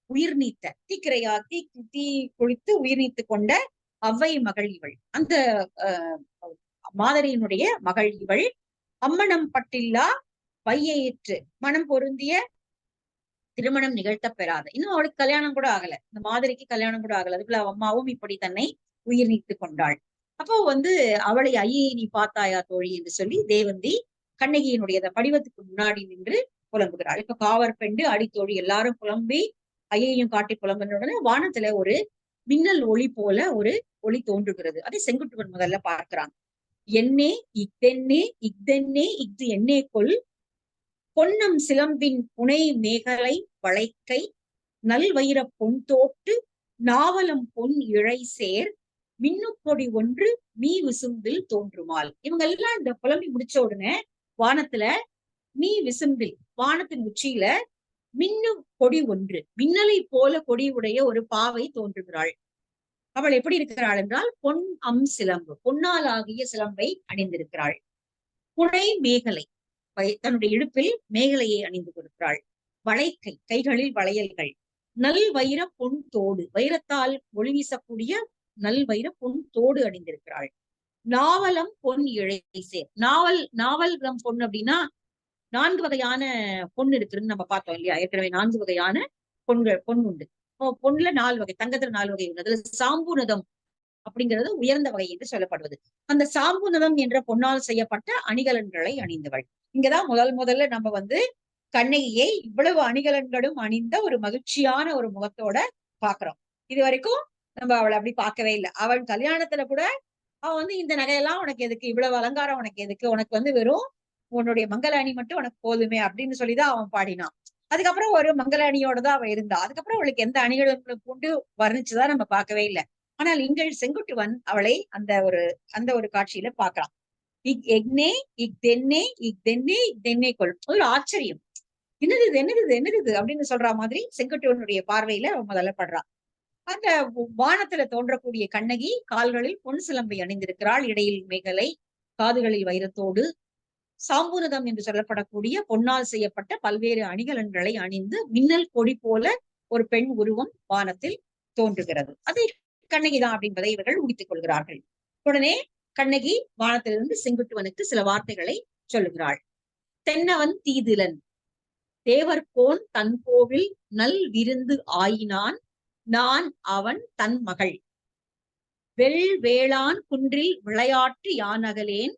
[SPEAKER 1] உயிர் நீத்த தீ குளித்து உயிர் நீத்து கொண்ட அவ்வை மகள் இவள், அந்த மாதரியினுடைய மகள் இவள். அம்மணம் பட்டில்லா வையேற்று, மனம் பொருந்திய திருமணம் நிகழ்த்த பெறாத, இன்னும் அவளுக்கு கல்யாணம் கூட ஆகல, இந்த மாதரிக்கு கல்யாணம் கூட ஆகல, அதுக்குள்ள அம்மாவும் இப்படி தன்னை உயிர் நீத்து கொண்டாள். அப்போ அவளை ஐயை நீ பார்த்தாயா தோழி என்று சொல்லி தேவந்தி கண்ணகியினுடைய படிவத்துக்கு முன்னாடி நின்று புலம்புகிறாள். இப்ப காவர் பெண்டு அடித்தோழி எல்லாரும் புலம்பி ஐயையும் காட்டி புலம்பினுடனே வானத்துல ஒரு மின்னல் ஒளி போல ஒரு ஒளி தோன்றுகிறது. அதை செங்குட்டுவன் முதல்ல பார்க்கிறான். என்னே இஃதென்னே இஃதென்னே இஃது என்னே கொல், பொன்னம் சிலம்பின் புனை மேகலை வளைக்கை, நல் வைர பொன் தோட்டு நாவலம் பொன் இழை சேர், மின்னுப்பொடி ஒன்று மீ விசும்பில் தோன்றுமால். இவங்க எல்லாம் இந்த புலம்பி முடிச்ச உடனே வானத்துல மீ விசும்பில், வானத்தின் உச்சியில மின்னு கொடி ஒன்று, மின்னலை போல கொடி உடைய ஒரு பாவை தோன்றுகிறாள். அவள் எப்படி இருக்கிறாள் என்றால் பொன் சிலம்பு, பொன்னால் ஆகிய சிலம்பை அணிந்திருக்கிறாள். புனை மேகலை, தன்னுடைய இடுப்பில் மேகலையை அணிந்து கொடுக்கிறாள். வளைக்கை, கைகளில் வளையல்கள். நல் வைர பொன் தோடு, வைரத்தால் ஒளி வீசக்கூடிய நல் வைர பொன் தோடு அணிந்திருக்கிறாள். நாவலம் பொன் இழை சேர், நாவல் பொன் அப்படின்னா 4 வகையான பொன் இருக்குன்னு நம்ம பார்த்தோம் இல்லையா? ஏற்கனவே 4 வகையான பொன் உண்டு. பொன்ல 4 வகை, தங்கத்துல 4 வகை உண்டு. அதுல சாம்புநதம் அப்படிங்கிறது உயர்ந்த வகை என்று சொல்லப்படுவது. அந்த சாம்புநதம் என்ற பொன்னால் செய்யப்பட்ட அணிகலன்களை அணிந்தவள். இங்கதான் முதல்ல நம்ம கண்ணகியை இவ்வளவு அணிகலன்களும் அணிந்த ஒரு மகிழ்ச்சியான ஒரு முகத்தோட பாக்குறோம். இது வரைக்கும் நம்ம அவளை அப்படி பார்க்கவே இல்லை. அவள் கல்யாணத்துல கூட அவன் இந்த நகையெல்லாம் உனக்கு எதுக்கு, இவ்வளவு அலங்காரம் உனக்கு எதுக்கு, உனக்கு வெறும் உன்னுடைய மங்கள அணி மட்டும் உனக்கு போதுமே அப்படின்னு சொல்லிதான் அவன் பாடினான். அதுக்கப்புறம் ஒரு மங்கள அணியோட தான் அவ இருந்தா. அதுக்கப்புறம் அவளுக்கு எந்த அணிகளும் கொண்டு வர்ணிச்சுதான் நம்ம பார்க்கவே இல்லை. ஆனால் இங்கள் செங்குட்டுவன் அவளை அந்த ஒரு காட்சியில பாக்குறான். இக்னே இக்தென்னே இக்தென்னே இக்தென்னே கொள். ஒரு ஆச்சரியம், என்னது அப்படின்னு சொல்ற மாதிரி செங்குட்டுவனுடைய பார்வையில அவன் முதல்ல படுறான். அந்த வானத்துல தோன்றக்கூடிய கண்ணகி கால்களில் பொன் சிலம்பை அணிந்திருக்கிறாள், இடையில் மேகலை, காதுகளில் வைரத்தோடு, சாம்பூனதம் என்று சொல்லப்படக்கூடிய பொன்னால் செய்யப்பட்ட பல்வேறு அணிகலன்களை அணிந்து மின்னல் கொடி போல ஒரு பெண் உருவம் வானத்தில் தோன்றுகிறது. அதை கண்ணகிதான் என்பதை இவர்கள் உடித்துக் கொள்கிறார்கள். உடனே கண்ணகி வானத்திலிருந்து செங்குட்டுவனுக்கு சில வார்த்தைகளை சொல்லுகிறாள். தென்னவன் தீதிலன் தேவர்கோன் தன் கோவில் நல் விருந்து ஆயினான், நான் அவன் தன் மகள் வேளான் குன்றில் விளையாட்டு யானகலேன்,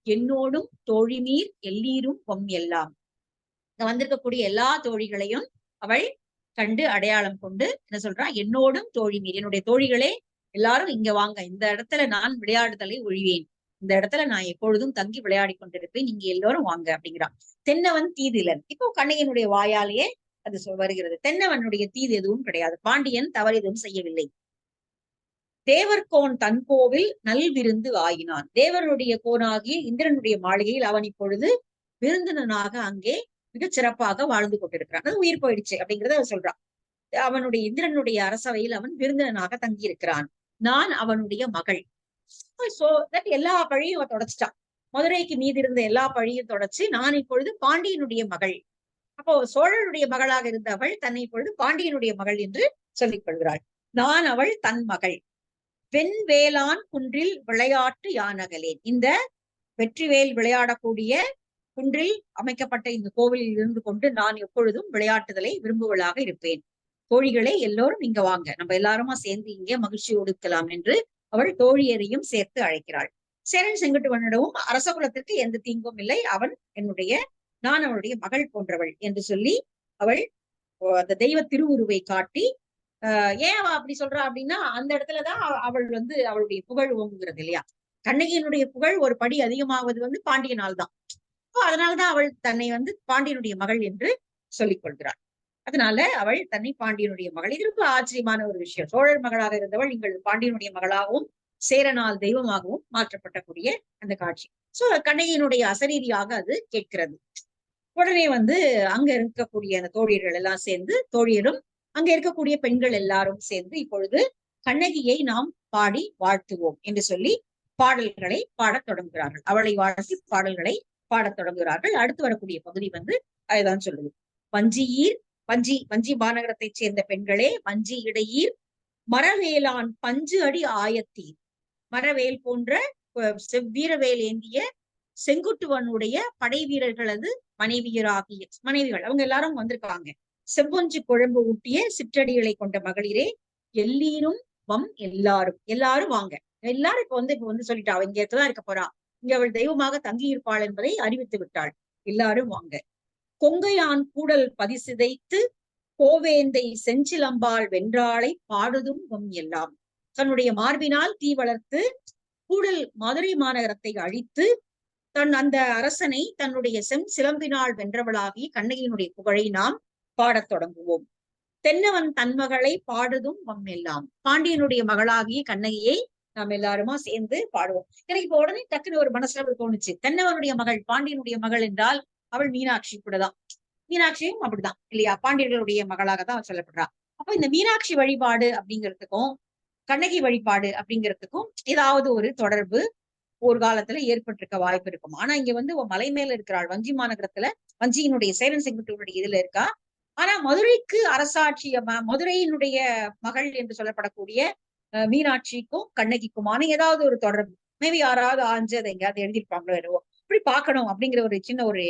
[SPEAKER 1] என்னோடும் தோழிமீர் எல்லீரும் பொம் எல்லாம். வந்திருக்கக்கூடிய எல்லா தோழிகளையும் அவள் கண்டு அடையாளம் கொண்டு என்ன சொல்றான்? என்னோடும் தோழிமீர், என்னுடைய தோழிகளே எல்லாரும் இங்க வாங்க, இந்த இடத்துல நான் விளையாடுதலை ஒழிவேன். இந்த இடத்துல நான் எப்பொழுதும் தங்கி விளையாடி கொண்டிருப்பேன், நீங்க எல்லாரும் வாங்க அப்படிங்கிறான். தென்னவன் தீதிலன். இப்போ கண்ணகியினுடைய வாயாலேயே அது வருகிறது. தென்னவனுடைய தீது எதுவும் கிடையாது. பாண்டியன் தவறு எதுவும் செய்யவில்லை. தேவர்கோன் தன் கோவில் நல்விருந்து ஆயினான். தேவனுடைய கோனாகிய இந்திரனுடைய மாளிகையில் அவன் இப்பொழுது விருந்தினனாக அங்கே மிகச் சிறப்பாக வாழ்ந்து கொண்டிருக்கிறான். அது உயிர் போயிடுச்சு அப்படிங்கறத அவன் சொல்றான். அவனுடைய இந்திரனுடைய அரசவையில் அவன் விருந்தினனாக தங்கி இருக்கிறான். நான் அவனுடைய மகள். சோ தட் எல்லா பழியும் அவன் தொடச்சிட்டான். மதுரைக்கு மீதி இருந்த எல்லா பழியும் தொடச்சு நான் இப்பொழுது பாண்டியனுடைய மகள். அப்போ சோழனுடைய மகளாக இருந்த அவள் தன்னை இப்பொழுது பாண்டியனுடைய மகள் என்று சொல்லிக் கொள்கிறாள். நான் அவள் தன் மகள். வெண்வேளான் குன்றில் விளையாட்டு யானகலேன். இந்த வெற்றிவேல் விளையாடக்கூடிய குன்றில் அமைக்கப்பட்ட இந்த கோவிலில் இருந்து கொண்டு நான் எப்பொழுதும் விளையாட்டுதலை விரும்புவளாக இருப்பேன். தோழிகளே எல்லோரும் இங்க வாங்க, நம்ம எல்லாருமா சேர்ந்து இங்கே மகிழ்ச்சியோடு இருக்கலாம் என்று அவள் தோழியரையும் சேர்த்து அழைக்கிறாள். சேரன் செங்குட்டுவனிடமும் அரச குலத்திற்கு எந்த தீங்கும் இல்லை, நான் அவளுடைய மகள் போன்றவள் என்று சொல்லி அவள் அந்த தெய்வ திருவுருவை காட்டி ஏன் அவ அப்படி சொல்றா அப்படின்னா அந்த இடத்துலதான் அவள் அவளுடைய புகழ் ஓங்குகிறது இல்லையா. கண்ணகியினுடைய புகழ் ஒரு படி அதிகமாவது பாண்டியனால் தான். அதனாலதான் அவள் தன்னை பாண்டியனுடைய மகள் என்று சொல்லிக் கொள்கிறாள். அதனால அவள் தன்னை பாண்டியனுடைய மகள். இது ரொம்ப ஆச்சரியமான ஒரு விஷயம். சோழர் மகளாக இருந்தவள் நீங்கள் பாண்டியனுடைய மகளாகவும் சேரனால் தெய்வமாகவும் மாற்றப்பட்டக்கூடிய அந்த காட்சி. சோ கண்ணகியினுடைய அசரீதியாக அது கேட்கிறது. உடனே அங்க இருக்கக்கூடிய அந்த தோழியர்கள் எல்லாம் சேர்ந்து, தோழியரும் அங்க இருக்கக்கூடிய பெண்கள் எல்லாரும் சேர்ந்து இப்பொழுது கண்ணகியை நாம் பாடி வாழ்த்துவோம் என்று சொல்லி பாடல்களை பாடத் தொடங்குகிறார்கள். அவளை வாழ்த்தி பாடல்களை பாடத் தொடங்குகிறார்கள். அடுத்து வரக்கூடிய பகுதி அதுதான் சொல்லுது. வஞ்சி மாநகரத்தைச் சேர்ந்த பெண்களே, வஞ்சி இடையீர் மரவேலான் பஞ்சு அடி ஆயத்தீர். மரவேல் போன்ற செவ்வீரவேல் ஏந்திய செங்குட்டுவனுடைய படை வீரர்களது மனைவிகள் அவங்க எல்லாரும் வந்திருக்காங்க. செவ்வொஞ்சு குழம்பு ஊட்டிய சிற்றடிகளை கொண்ட மகளிரே எல்லீரும் எல்லாரும் வாங்க. எல்லாரும் இப்ப சொல்லிட்டா அவ இங்க தான் இருக்க போறா, இங்க அவள் தெய்வமாக தங்கி இருப்பாள் என்பதை அறிவித்து விட்டாள். எல்லாரும் வாங்க. கொங்கையான் கூடல் பதிசிதைத்து கோவேந்தை செஞ்சிலம்பாள் வென்றாளை பாடுதும் எல்லாம். தன்னுடைய மார்பினால் தீ வளர்த்து கூடல் மதுரை மாநகரத்தை அழித்து அந்த அரசனை தன்னுடைய சிலம்பினால் வென்றவளாகி கண்ணகியினுடைய புகழை நாம் பாடத் தொடங்குவோம். தென்னவன் தன் மகளை பாடுதும் எல்லாம். பாண்டியனுடைய மகளாகிய கண்ணகியை நாம் எல்லாருமா சேர்ந்து பாடுவோம். எனக்கு இப்ப உடனே டக்குன்னு ஒரு மனசுல தோணுச்சு, தென்னவனுடைய மகள் பாண்டியனுடைய மகள் என்றால் அவள் மீனாட்சி கூடதான். மீனாட்சியும் அப்படிதான் இல்லையா, பாண்டியர்களுடைய மகளாக தான் சொல்லப்படுறா. அப்ப இந்த மீனாட்சி வழிபாடு அப்படிங்கிறதுக்கும் கண்ணகி வழிபாடு அப்படிங்கிறதுக்கும் ஏதாவது ஒரு தொடர்பு ஒரு காலத்துல ஏற்பட்டிருக்க வாய்ப்பு இருக்கும். ஆனா இங்க மலை மேல இருக்கிறாள், வஞ்சி மாநகரத்துல, வஞ்சியினுடைய சேரன் செங்குட்டுவனுடைய இதுல இருக்கா. ஆனா மதுரைக்கு அரசாட்சிய மதுரையினுடைய மகள் என்று சொல்லப்படக்கூடிய மீனாட்சிக்கும் கண்ணகிக்குமான ஏதாவது ஒரு தொடர்பு மேபி யாராவது ஆஞ்சு அதை எங்கேயாவது எழுதியிருப்பாங்களோ என்னவோ, இப்படி பார்க்கணும் அப்படிங்கிற ஒரு சின்ன ஒரு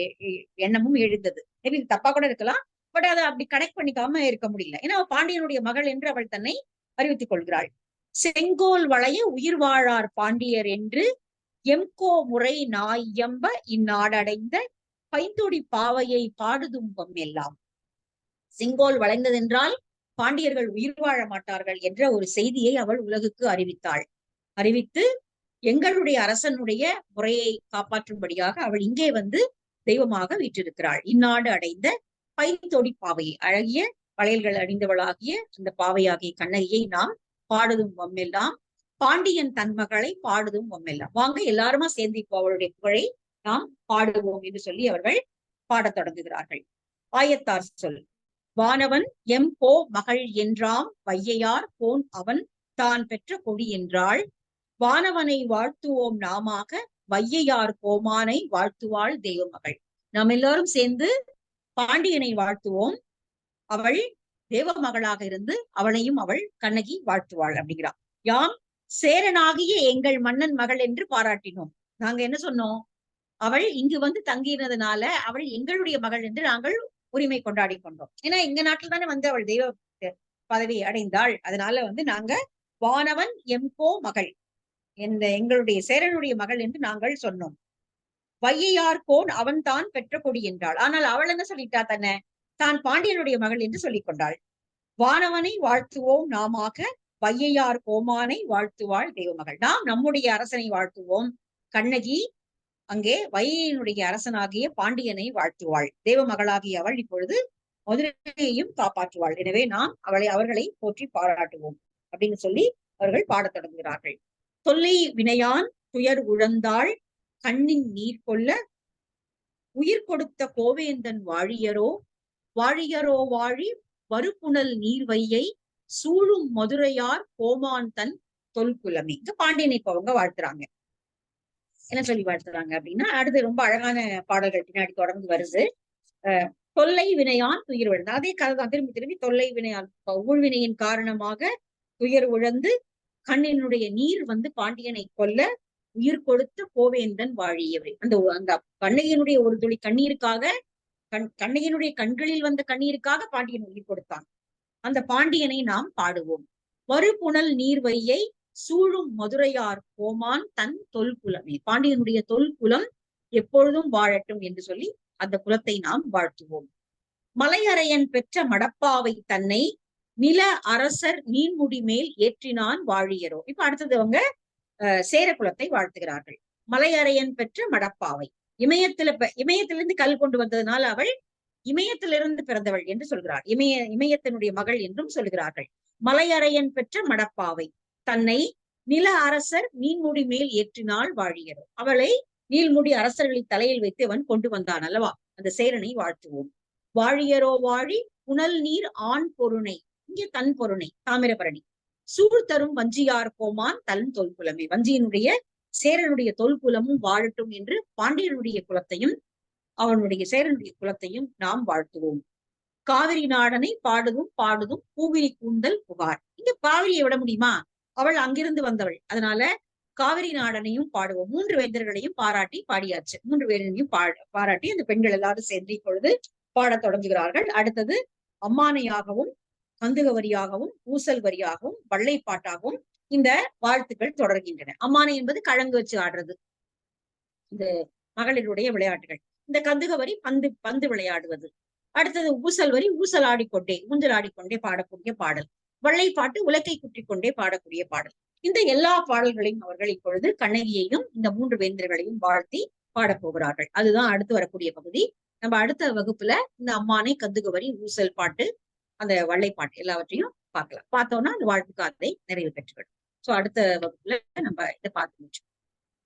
[SPEAKER 1] எண்ணமும் எழுந்தது. மேபி தப்பா கூட இருக்கலாம், பட் அதை அப்படி கனெக்ட் பண்ணிக்காம இருக்க முடியல. ஏன்னா பாண்டியனுடைய மகள் என்று அவள் தன்னை அறிவித்துக் கொள்கிறாள். செங்கோல் வளைய உயிர் வாழார் பாண்டியர் என்று எம்கோ முறை நாயம்ப இந்நாடடைந்த பைந்தொடி பாவையை பாடுதும்பம் எல்லாம். செங்கோல் வளைந்ததென்றால் பாண்டியர்கள் உயிர் வாழ மாட்டார்கள் என்ற ஒரு செய்தியை அவள் உலகுக்கு அறிவித்து எங்களுடைய அரசனுடைய முறையை காப்பாற்றும்படியாக அவள் இங்கே தெய்வமாக வீற்றிருக்கிறாள். இந்நாடு அடைந்த பைந்தொடி பாவையை, அழகிய வளையல்கள் அணிந்தவளாகிய அந்த பாவையாகிய கண்ணகியை நாம் பாடுதும் வம்மெல்லாம். பாண்டியன் தன் மகளை பாடுதும் வம்மெல்லாம். வாங்க எல்லாருமா சேர்ந்து இப்போ அவளுடைய புகழை நாம் பாடுவோம் என்று சொல்லி அவர்கள் பாடத் தொடங்குகிறார்கள். ஆயத்தார் சொல். வானவன் எம் போ மகள் என்றாம் வையையார் போன் அவன் தான் பெற்ற கொடி என்றாள். வானவனை வாழ்த்துவோம் நாமாக வையையார் கோமானை வாழ்த்துவாள் தெய்வமகள். நாம் எல்லாரும் சேர்ந்து பாண்டியனை வாழ்த்துவோம், அவள் தேவ மகளாக இருந்து அவளையும் அவள் கண்ணகி வாழ்த்துவாள் அப்படிங்கிறான். யாம் சேரனாகிய எங்கள் மன்னன் மகள் என்று பாராட்டினோம். நாங்க என்ன சொன்னோம், அவள் இங்கு தங்கினதுனால அவள் எங்களுடைய மகள் என்று நாங்கள் உரிமை கொண்டாடி கொண்டோம். ஏன்னா எங்க நாட்டில் தானே அவள் தெய்வ பதவி அடைந்தாள். அதனால நாங்க வானவன் எம்போ மகள், எங்களுடைய சேரனுடைய மகள் என்று நாங்கள் சொன்னோம். வையையார் கோன் அவன் தான் பெற்ற கொடி என்றாள். ஆனால் அவள் என்ன சொல்லிட்டா, தான் பாண்டியனுடைய மகள் என்று சொல்லிக் கொண்டாள். வானவனை வாழ்த்துவோம் நாமாக வையையார் கோமானை வாழ்த்துவாள் தெய்வமகள். நாம் நம்முடைய அரசனை வாழ்த்துவோம், கண்ணகி அங்கே வையினுடைய அரசனாகிய பாண்டியனை வாழ்த்துவாள். தேவ மகளாகிய அவள் இப்பொழுது மதுரையையும் காப்பாற்றுவாள். எனவே நாம் அவர்களை போற்றி பாராட்டுவோம் அப்படின்னு சொல்லி அவர்கள் பாடத் தொடங்குகிறார்கள். தொல்லை வினையான் துயர் உழந்தாள் கண்ணின் நீர் கொள்ள உயிர் கொடுத்த கோவேந்தன் வாழியரோ வாழியரோ வாழி வருப்புணல் நீர்வையை சூழும் மதுரையார் கோமான் தன் தொல்குலமே. இந்த பாண்டியனை இப்ப அவங்க வாழ்த்துறாங்க. என்ன சொல்லி வாழ்த்துறாங்க அப்படின்னா, அடுத்து ரொம்ப அழகான பாடல்கள் பின்னாடி தொடர்ந்து வருது. தொல்லை வினையான் துயர் விழுந்து, அதே கதை தான் திரும்பி திரும்பி தொல்லை வினையான் ஊழ்வினையின் காரணமாக துயர் உழந்து கண்ணினுடைய நீர் வந்து பாண்டியனை கொல்ல உயிர் கொடுத்த கோவேந்தன் வாழியவை. அந்த கண்ணகியினுடைய ஒரு துளி கண்ணீருக்காக கண்ணகியினுடைய கண்களில் வந்த கண்ணீருக்காக பாண்டியன் உயிர் கொடுத்தான். அந்த பாண்டியனை நாம் பாடுவோம். வருபுணல் நீர்வையை சூழும் மதுரையார் கோமான் தன் தொல்குலமே. பாண்டியனுடைய தொல்குலம் எப்பொழுதும் வாழட்டும் என்று சொல்லி அந்த குலத்தை நாம் வாழ்த்துவோம். மலையரையன் பெற்ற மடப்பாவை தன்னை நில அரசர் நீன்முடி மேல் ஏற்றினான் வாழியரோ. இப்ப அடுத்தது அவங்க சேர குலத்தை வாழ்த்துகிறார்கள். மலையரையன் பெற்ற மடப்பாவை, இமயத்திலிருந்து கல் கொண்டு வந்ததுனால அவள் இமயத்திலிருந்து பிறந்தவள் என்று சொல்கிறார். இமயத்தினுடைய மகள் என்றும் சொல்கிறார்கள். மலையரையன் பெற்ற மடப்பாவை தன்னை நில அரசர் நீன்முடி மேல் ஏற்றினாள் வாழியரோ. அவளை நீள்முடி அரசர்களை தலையில் வைத்து அவன் கொண்டு வந்தான் அல்லவா. அந்த சேரனை வாழ்த்துவோம். வாழியரோ வாழி புனல் நீர் ஆண் பொருணை, இங்கே தன் பொருணை தாமிரபரணி, சூழ் தரும் வஞ்சியார் கோமான் தன் தொல்குலமே. வஞ்சியினுடைய சேரனுடைய தொல்குலமும் வாழட்டும் என்று பாண்டியனுடைய குலத்தையும் அவனுடைய சேரனுடைய குலத்தையும் நாம் வாழ்த்துவோம். காவிரி நாடனை பாடுதும் பாடுதும் பூவிரி கூந்தல் புகார். இங்க காவிரியை விட முடியுமா? அவள் அங்கிருந்து வந்தவள், அதனால காவிரி நாடனையும் பாடுவோம். 3 வேந்தர்களையும் பாராட்டி பாடியாச்சு. 3 வேந்தரையும் பாராட்டி அந்த பெண்கள் எல்லாரும் சேர்ந்து இப்பொழுது பாடத் தொடங்குகிறார்கள். அடுத்தது அம்மானையாகவும் கந்துக வரியாகவும் ஊசல் வரியாகவும் வள்ளைப்பாட்டாகவும் இந்த வாழ்த்துக்கள் தொடர்கின்றன. அம்மானை என்பது கழங்கு வச்சு ஆடுறது, இந்த மகளிருடைய விளையாட்டுகள். இந்த கந்துக வரி பந்து விளையாடுவது. அடுத்தது ஊசல் வரி ஊசல் ஆடிக்கொண்டே ஊஞ்சல் ஆடிக்கொண்டே பாடக்கூடிய பாடல். வள்ளைப்பாட்டு உலக்கை குற்றிக் கொண்டே பாடக்கூடிய பாடல். இந்த எல்லா பாடல்களையும் அவர்கள் இப்பொழுது கண்ணகியையும் இந்த 3 வேந்தர்களையும் வாழ்த்தி பாடப்போகிறார்கள். அதுதான் அடுத்து வரக்கூடிய பகுதி. நம்ம அடுத்த வகுப்புல இந்த அம்மானை, கந்துகவரி, ஊசல் பாட்டு, அந்த வள்ளைப்பாட்டு எல்லாவற்றையும் பார்க்கலாம். பார்த்தோம்னா அந்த வாழ்த்துக்காதை நிறைவு பெற்றுவிடும். சோ அடுத்த வகுப்புல நம்ம இதை பார்த்து முடிச்சோம்.